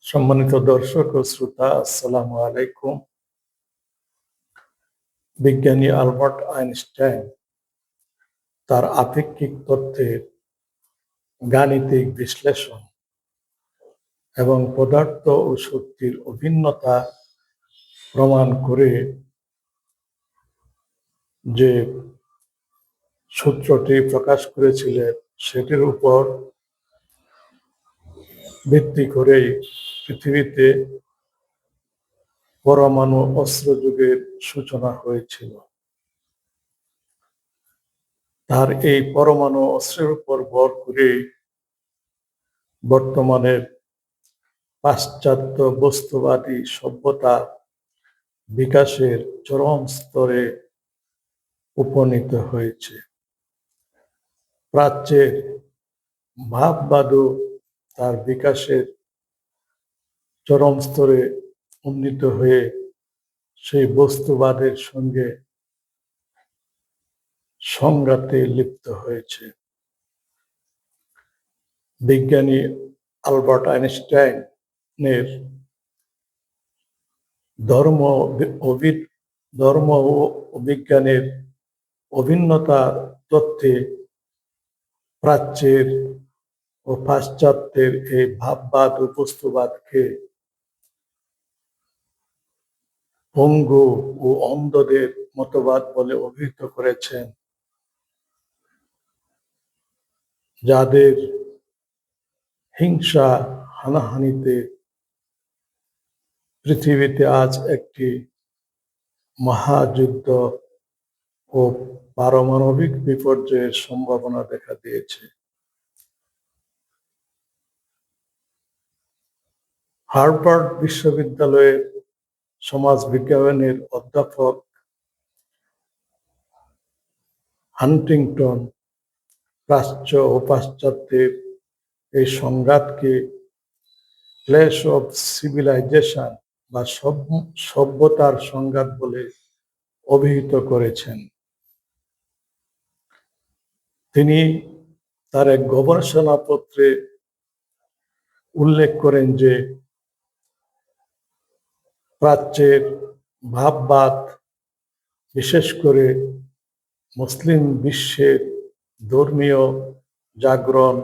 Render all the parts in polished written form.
সম্মানিত দর্শক ও শ্রোতা, আসসালামু আলাইকুম। বিজ্ঞানী আলবার্ট আইনস্টাইন তার আপেক্ষিক তত্ত্বের গাণিতিক বিশ্লেষণ এবং পদার্থ ও শক্তির অভিন্নতা প্রমাণ করে যে সূত্রটি প্রকাশ করেছিলেন সেটির উপর ভিত্তি করেই পৃথিবীতে পরমাণু অস্ত্র যুগের সূচনা হয়েছিল। তার এই পরমাণু অস্ত্রের উপর ভর করে বর্তমানের পাশ্চাত্য বস্তুবাদী সভ্যতা বিকাশের চরম স্তরে উপনীত হয়েছে। প্রাচ্যের ভাববাদও তার বিকাশের চরম স্তরে উন্নীত হয়ে সেই বস্তুবাদের সঙ্গে সংঘাতে লিপ্ত হয়েছে। বিজ্ঞানী আলবার্ট আইনস্টাইনের ধর্ম ও বিজ্ঞানের অভিন্নতা তত্ত্বে প্রাচ্যের ও পাশ্চাত্যের এই ভাববাদ ও বস্তুবাদকে পঙ্গু ও অন্ধদের মতবাদ বলে অভিহিত করেছেন, যাদের হিংসা হানাহানিতে পৃথিবীতে আজ একটি মহাযুদ্ধ ও পারমাণবিক বিপর্যয়ের সম্ভাবনা দেখা দিয়েছে। হার্ভার্ড বিশ্ববিদ্যালয়ের সমাজ বিজ্ঞানের অধ্যাপক হান্টিংটন প্রাচ্য ও পাশ্চাত্যের এই সংঘাতকে ক্ল্যাশ অফ সিভিলাইজেশন বা সভ্যতার সংঘাত বলে অভিহিত করেছেন। তিনি তার এক গবেষণাপত্রে উল্লেখ করেন যে প্রাচ্যের ভাববাদ, বিশেষ করে মুসলিম বিশ্বের ধর্মীয় জাগরণ,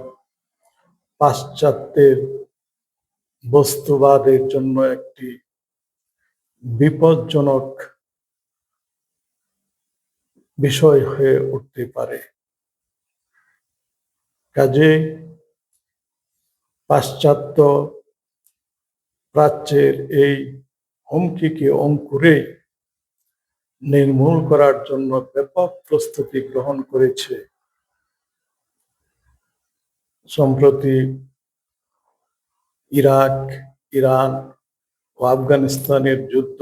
পাশ্চাত্যের বস্তুবাদের জন্য একটি বিপজ্জনক বিষয় হয়ে উঠতে পারে। কাজেই পাশ্চাত্য প্রাচ্যের এই হুমকিকে অঙ্কুরে নির্মূল করার জন্য ব্যাপক প্রস্তুতি গ্রহণ করেছে। সম্প্রতি ইরাক, ইরান ও আফগানিস্তানের যুদ্ধ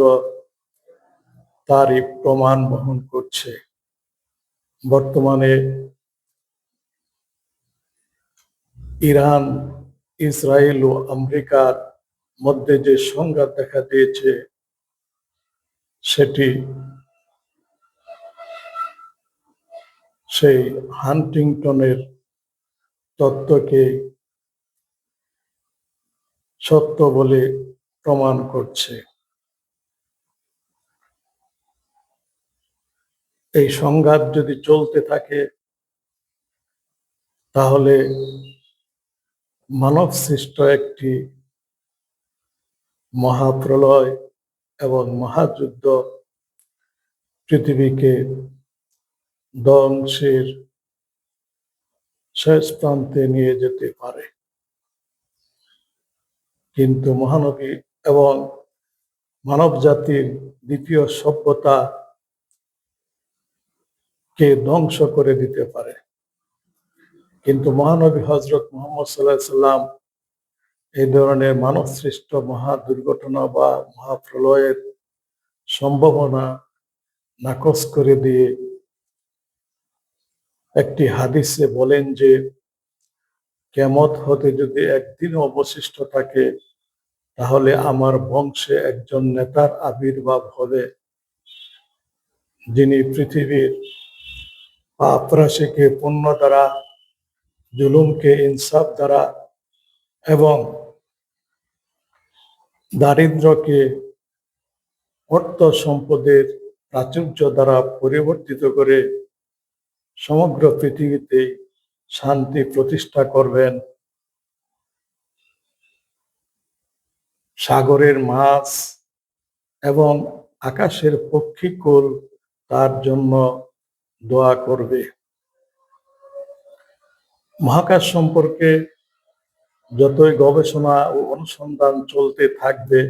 তারই প্রমাণ বহন করছে। বর্তমানে ইরান, ইসরায়েল ও আমেরিকার মধ্যে যে সংঘাত দেখা দিয়েছে সেটি সেই হান্টিংটনের তত্ত্বকে সত্য বলে প্রমাণ করছে। এই সংঘাত যদি চলতে থাকে তাহলে মানব সৃষ্ট একটি মহাপ্রলয় এবং মহাযুদ্ধ পৃথিবীকে ধ্বংসের শেষ প্রান্তে নিয়ে যেতে পারে। কিন্তু মহানবী এবং মানব জাতির দ্বিতীয় সভ্যতা কে ধ্বংস করে দিতে পারে। কিন্তু মহানবী হযরত মুহাম্মদ সাল্লাল্লাহু আলাইহি সাল্লাম এই ধরনের মানব সৃষ্ট মহা দুর্ঘটনা বা মহাপ্রলয়ের সম্ভাবনা নাকচ করে দিয়ে একটি হাদিসে বলেন যে কিয়ামত হতে যদি একদিন অবশিষ্ট থাকে তাহলে আমার বংশে একজন নেতার আবির্ভাব হবে, যিনি পৃথিবীর পাপ রাশিকে পুণ্য দ্বারা, জুলুমকে ইনসাফ দ্বারা এবং দারিদ্র্যকে অর্থ সম্পদের প্রাচুর্য দ্বারা পরিবর্তিত করে সমগ্র পৃথিবীতে শান্তি প্রতিষ্ঠা করবেন। সাগরের মাছ এবং আকাশের পক্ষীকুল তার জন্য দোয়া করবে। মহাকাশ সম্পর্কে যতই গবেষণা ও অনুসন্ধান চলতে থাকবে,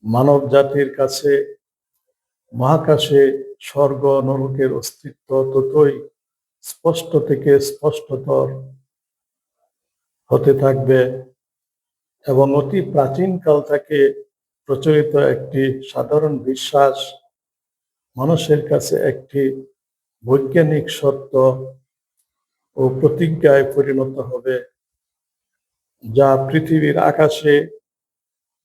মানব জাতির কাছে মহাকাশে স্বর্গ নরকের অস্তিত্ব ততই স্পষ্ট থেকে স্পষ্টতর হতে থাকবে এবং অতি প্রাচীনকাল থেকে প্রচলিত একটি সাধারণ বিশ্বাস মানুষের কাছে একটি বৈজ্ঞানিক সত্য ও প্রতিজ্ঞায় পরিণত হবে, যা পৃথিবীর আকাশে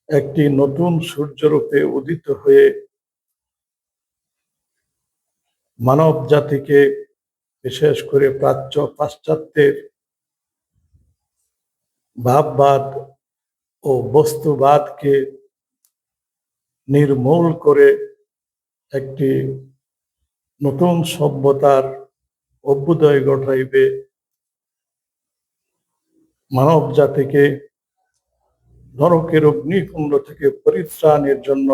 একটি নতুন সূর্যরূপে উদিত হয়ে মানব জাতিকে, বিশেষ করে প্রাচ্য পাশ্চাত্যের ভাববাদ ও বস্তুবাদকে নির্মূল করে একটি নতুন সভ্যতার অভ্যুদয় ঘটাইবে, মানব জাতিকে নরকের অগ্নিকুণ্ড থেকে পরিত্রাণের জন্য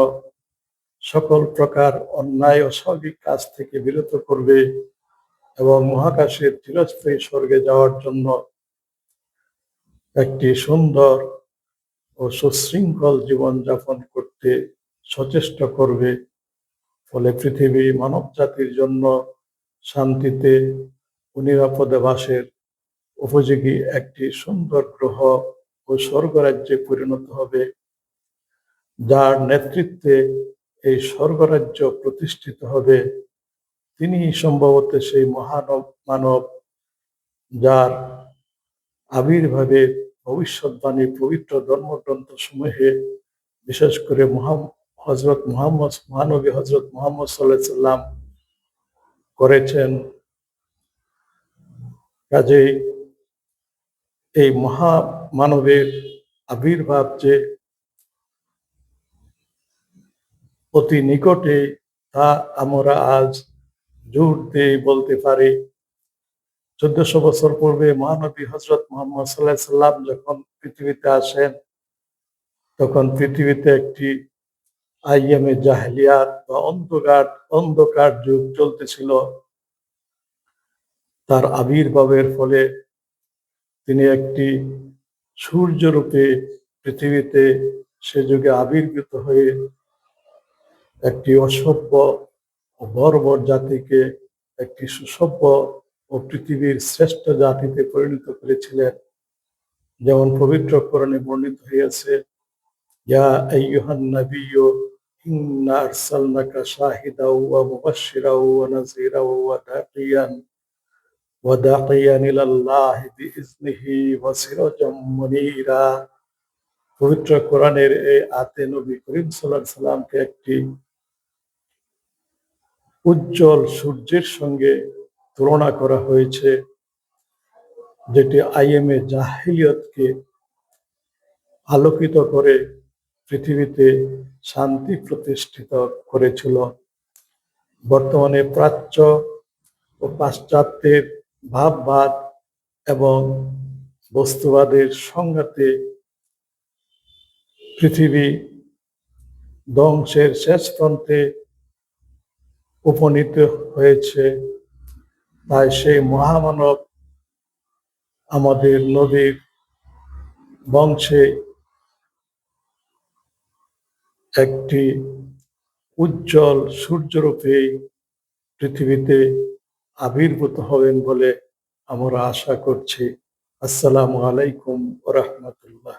সকল প্রকার অন্যায় অস্বাভাবিক কাজ থেকে বিরত করবে এবং মহাকাশের চিরস্থায়ী স্বর্গে যাওয়ার জন্য একটি সুন্দর ও সুশৃঙ্খল জীবনযাপন করতে সচেষ্ট করবে। ফলে পৃথিবী মানব জাতির জন্য শান্তিতে ও নিরাপদে বাসের উপযোগী একটি সুন্দর গ্রহ ও স্বর্গরাজ্যে পরিণত হবে, যার নেতৃত্বে এই স্বর্গরাজ্য প্রতিষ্ঠিত হবে। তিনি সম্ভবত সেই মানব যার আবির্ভাবে ভবিষ্যৎবাণী পবিত্র ধর্মগ্রন্থ সমূহে, বিশেষ করে মহানবী হজরত মুহাম্মদ সাল্লাল্লাহু আলাইহি সাল্লাম করেছেন। কাজেই এই মহামানবের আবির্ভাব যে অতি নিকটে, তা আমরা আজ জোর দিয়ে বলতে পারি। 1400 বছর পূর্বে মহানবী হজরত মুহাম্মদ সাল্লাল্লাহু আলাইহি সাল্লাম যখন পৃথিবীতে আসেন, তখন পৃথিবীতে একটি আইয়ামে জাহেলিয়াত বা অন্ধকার যুগ চলতেছিল। তার আবির্ভাবের ফলে তিনি একটি সূর্যরূপে পৃথিবীতে সে যুগে আবির্ভূত হয়ে একটি অসভ্য ও বর্বর জাতিকে একটি সুসভ্য ও পৃথিবীর শ্রেষ্ঠ জাতিতে পরিণত করেছিলেন। যেমন পবিত্র কোরআনে বর্ণিত হয়েছে, ইয়া আইয়ুহান নাবিয়্যু ইন্না আরসালনাকা শাহিদাও ওয়া মুবাশশিরাও ওয়া নাযীরাও ওয়া দাঈয়ান ইলাল্লাহি বিইজনিহি ওয়া সিরাজাম মুনীরা। পবিত্র কোরআনের এই আয়াতে নবী করিম সাল্লাল্লাহু আলাইহি সাল্লামকে একটি উজ্জ্বল সূর্যের সঙ্গে তুলনা করা হয়েছে, যেটি আইয়ামে জাহেলিয়তকে আলোকিত করে পৃথিবীতে শান্তি প্রতিষ্ঠিত করেছিল। বর্তমানে প্রাচ্য ও পাশ্চাত্যের ভাববাদ এবং বস্তুবাদের সংঘাতে পৃথিবী ধ্বংসের শেষ প্রান্তে উপনীত হয়েছে। তাই সেই মহামানব আমাদের নবীর বংশে একটি উজ্জ্বল সূর্যরূপে পৃথিবীতে আবির্ভূত হবেন বলে আমরা আশা করছি। আসসালামু আলাইকুম ওয়া রাহমাতুল্লাহ।